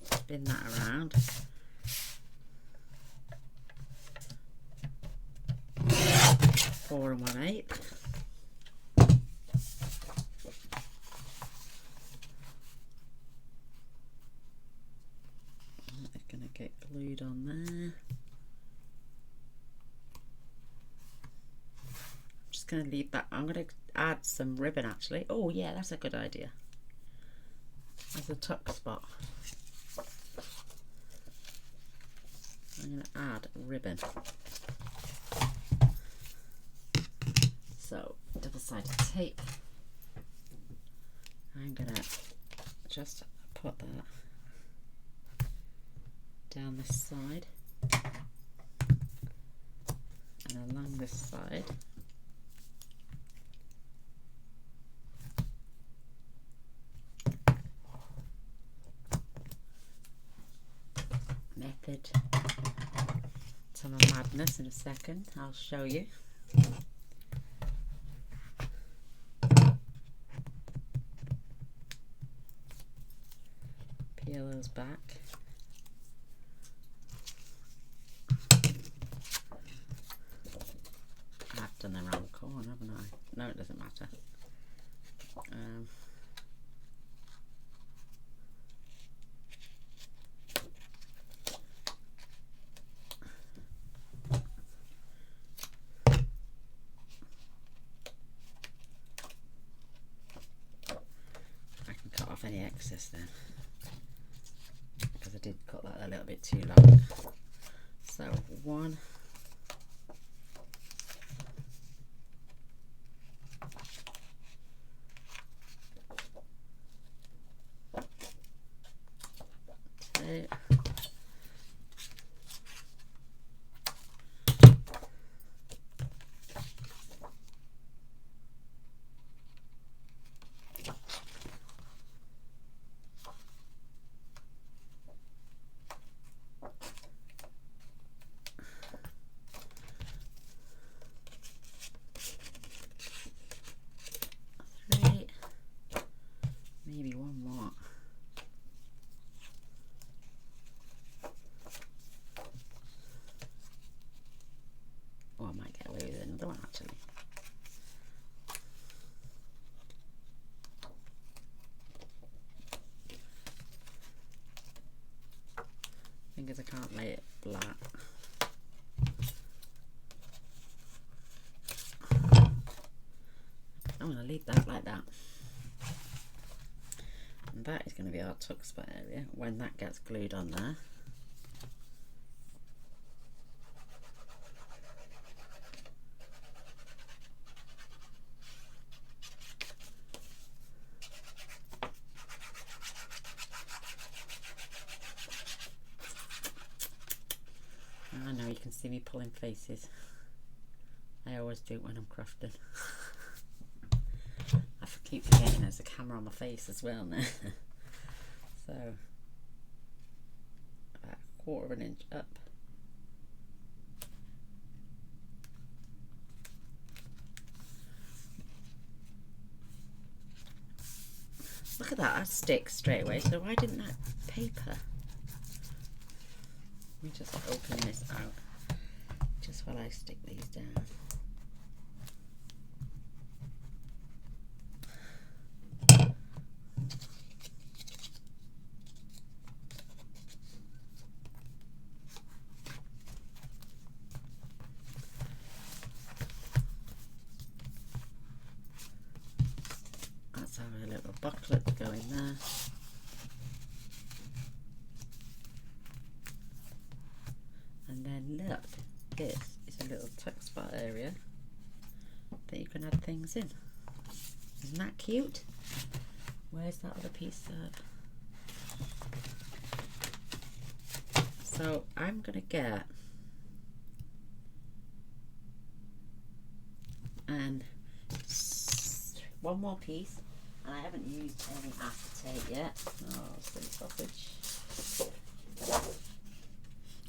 spin that around. 4 1/8. It's going to get glued on there. I'm just going to leave that. I'm going to add some ribbon actually. Oh yeah, that's a good idea. As a tuck spot. I'm going to add ribbon. So double-sided tape. I'm going to just put that down this side and along this side. Method to my madness in a second, I'll show you. Peel those back. I've done the wrong corner, haven't I? No, it doesn't matter. Any excess then, because I did cut that a little bit too long. So 1, 2, 3, maybe one more. Oh, I might get away with another one actually. Fingers, I can't lay it flat. I'm going to leave that like that. And that is going to be our tuck spot area when that gets glued on there. I know you can see me pulling faces. I always do when I'm crafting. I keep forgetting there's a camera on my face as well now. So about 1/4 of an inch up. Look at that, that sticks straight away. So why didn't that paper? Let me just open this out just while I stick these down. Let's have a little booklet to go in there. And then look, this is a little tuck spot area that you can add things in. Isn't that cute? Where's that other piece of? So I'm gonna get and one more piece, and I haven't used any acetate yet. Oh, silly sausage.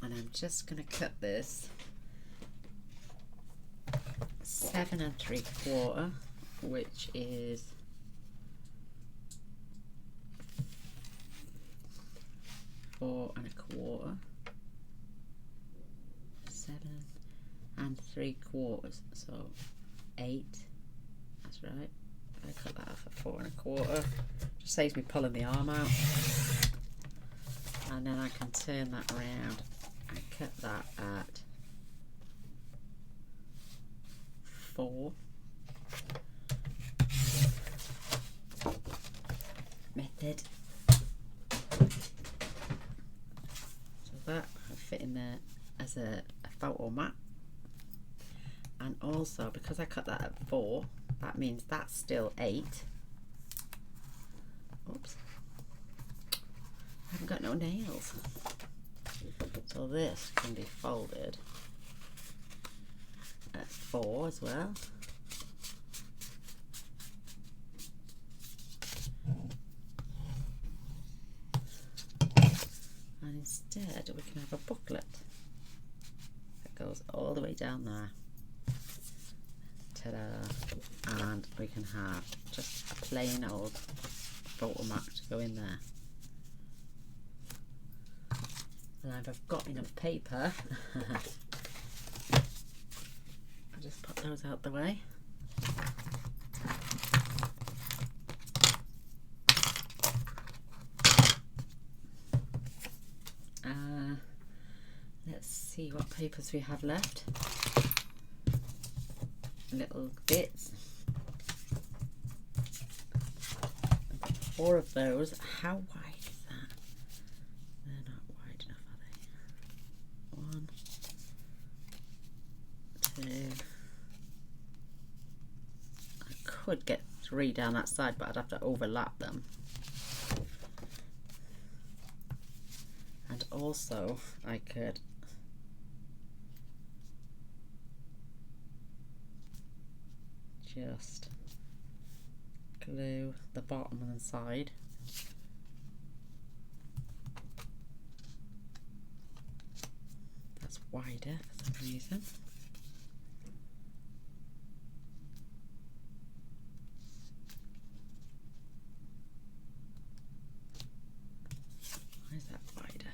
And I'm just going to cut this 7 3/4, which is 4 1/4, 7 3/4, so 8. That's right. I cut that off at 4 1/4. Just saves me pulling the arm out. And then I can turn that around and cut that at 4. Method. So that will fit in there as a photo mat. And also, because I cut that at 4, that means that's still 8. Oops. I haven't got no nails. So this can be folded at 4 as well. And instead we can have a booklet that goes all the way down there. Ta-da! And we can have just a plain old photo mat to go in there. And I've got enough paper. I'll just put those out the way. Let's see what papers we have left. Little bits. 4 of those. How wide is that? They're not wide enough, are they? 1, 2. I could get 3 down that side, but I'd have to overlap them. And also I could just glue the bottom and the side. That's wider for some reason. Why is that wider?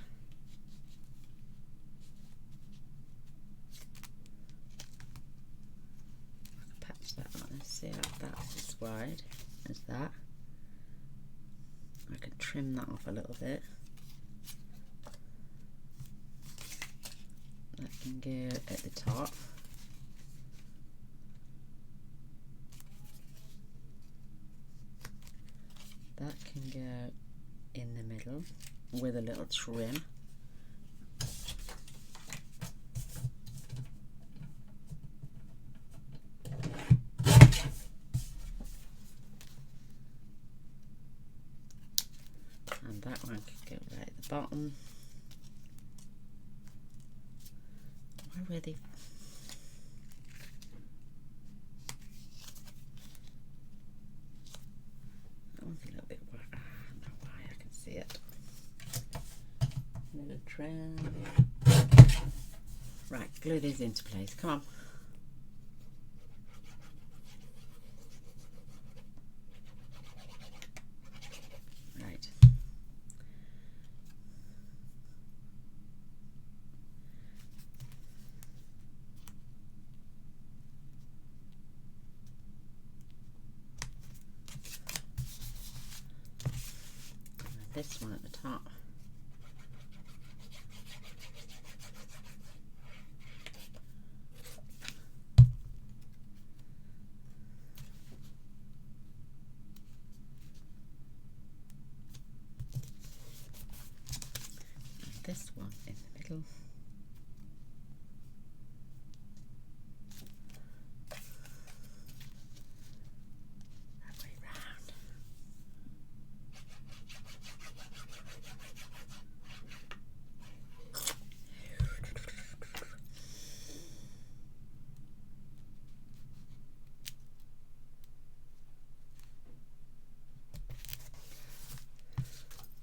I can patch that on and see how that's as wide as that. I can trim that off a little bit. That can go at the top. That can go in the middle with a little trim. And that one can go right at the bottom. Why were they? That one's a little bit wide. I don't know why, I can see it. Little trim. Right, glue these into place. Come on. Right. And this one at the top. This one in the middle. That way round.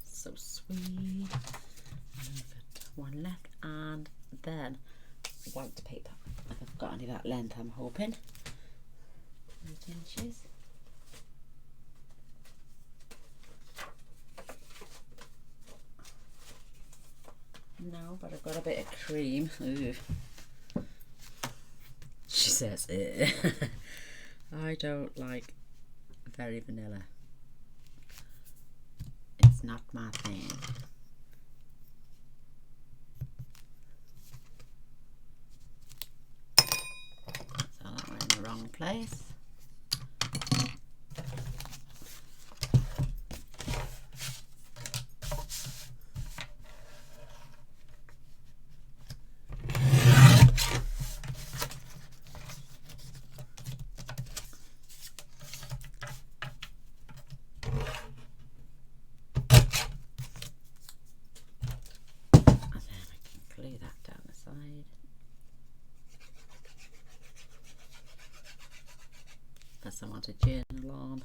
So sweet. One left, and then white paper. I've got any of that length, I'm hoping. inches. No, but I've got a bit of cream. Ooh. She says, I don't like very vanilla. It's not my thing. So that went in the wrong place. Glue that down the side. Plus I want a journal on.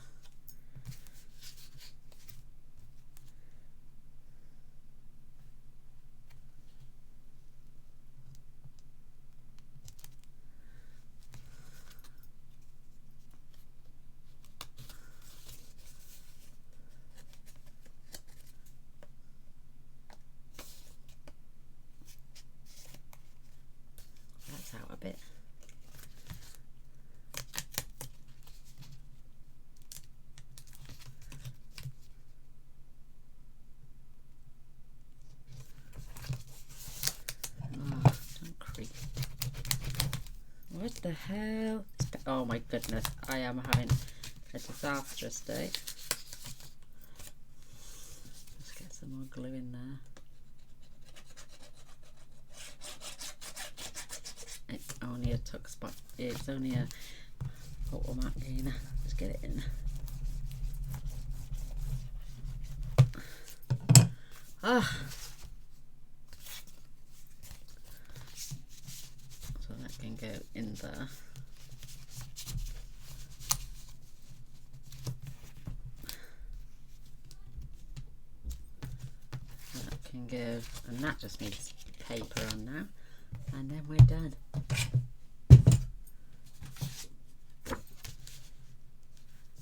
Out a bit. Oh, don't creep. What the hell? Oh my goodness, I am having a disastrous day. Let's get some more glue in there. It's only a tuck spot. It's only a I'm Gaynor. Let's get it in. Ah. So that can go in there. That can go, and that just needs paper on now. And then we're done.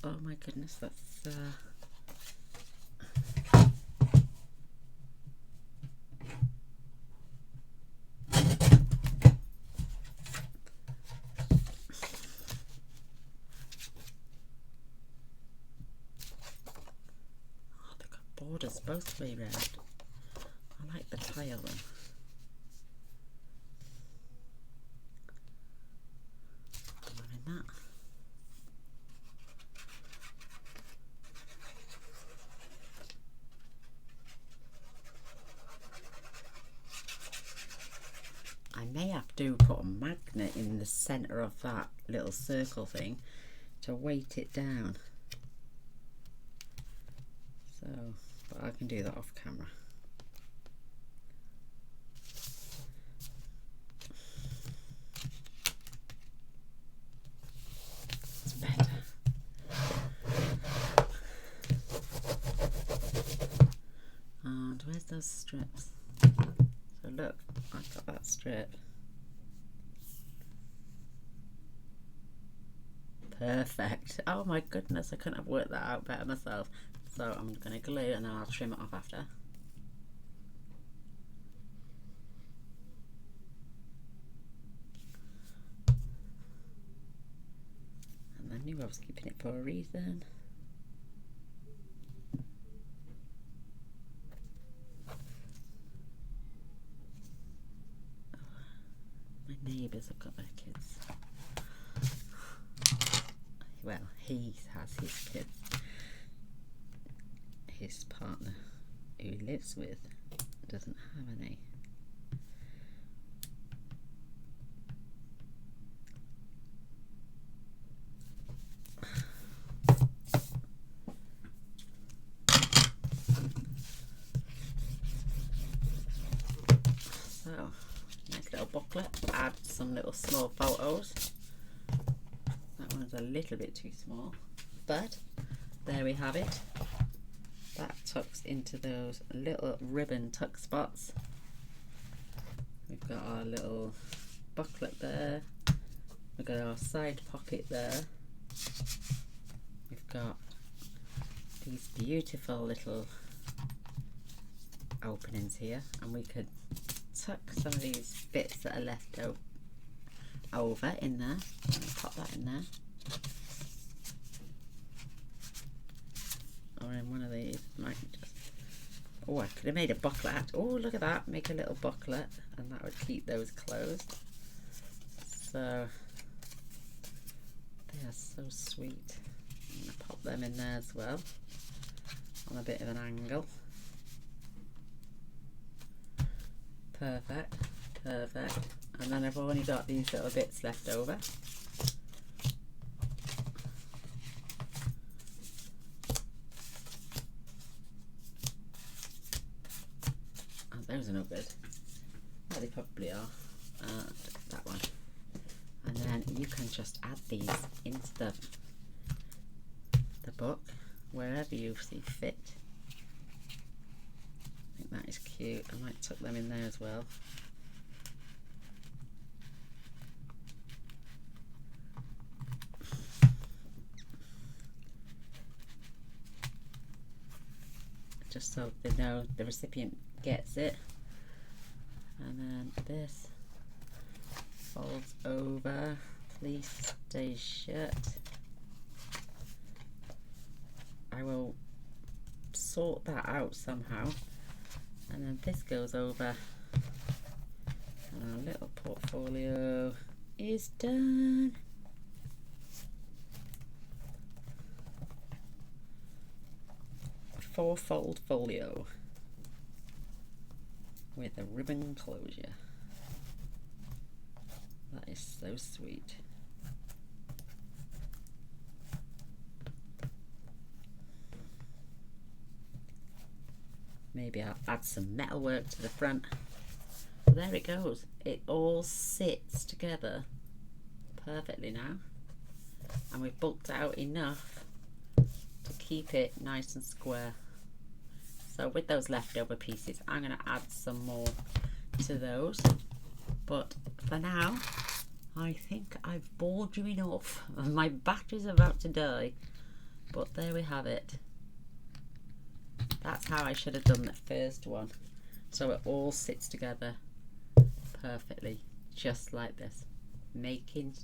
Oh my goodness, that's oh, they've got borders both the way round. I like the tile one. That. I may have to put a magnet in the centre of that little circle thing to weight it down. So, but I can do that off camera. And where's those strips? So look, I've got that strip. Perfect. Oh my goodness, I couldn't have worked that out better myself. So I'm going to glue and then I'll trim it off after. And I knew I was keeping it for a reason. Neighbours have got their kids. Well, he has his kids. His partner who he lives with doesn't have any. So, nice little booklet, add some little small photos. That one's a little bit too small, but there we have it. That tucks into those little ribbon tuck spots. We've got our little booklet there. We've got our side pocket there. we've got these beautiful little openings here, and we could tuck some of these bits that are left over in there. Pop that in there, or in one of these. Might just, oh, I could have made a booklet. Oh, look at that, make a little booklet, and that would keep those closed. So they are so sweet. I'm going to pop them in there as well on a bit of an angle. Perfect, perfect. And then I've only got these little bits left over. Oh, those are no good. Well, they probably are. That one. And then you can just add these into the book wherever you see fit. I think that is cute. I might tuck them in there as well. Just so they know the recipient gets it. And then this folds over, please stay shut. I will sort that out somehow. And then this goes over, and our little portfolio is done. A 4-fold folio with a ribbon closure. That is so sweet. Maybe I'll add some metalwork to the front. There it goes. It all sits together perfectly now. And we've bulked out enough to keep it nice and square. So with those leftover pieces, I'm going to add some more to those. But for now, I think I've bored you enough. My battery's about to die. But there we have it. That's how I should have done the first one. So it all sits together perfectly, just like this. Making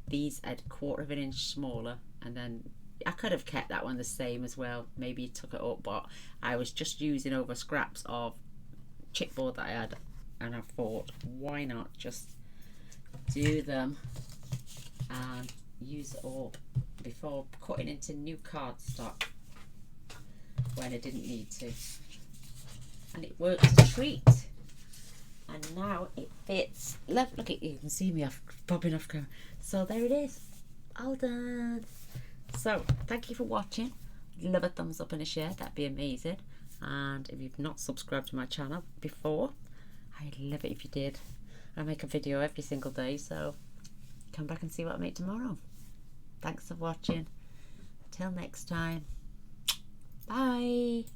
these a 1/4 of an inch smaller, and then I could have kept that one the same as well. Maybe took it up, but I was just using over scraps of chipboard that I had, and I thought, why not just do them and use it all before cutting into new cardstock when I didn't need to. And it worked a treat. And now it fits. Look at you can see me popping off camera. So there it is, all done. So thank you for watching. Love a thumbs up and a share, that'd be amazing. And if you've not subscribed to my channel before, I'd love it if you did. I make a video every single day, so come back and see what I make tomorrow. Thanks for watching. Till next time. Bye.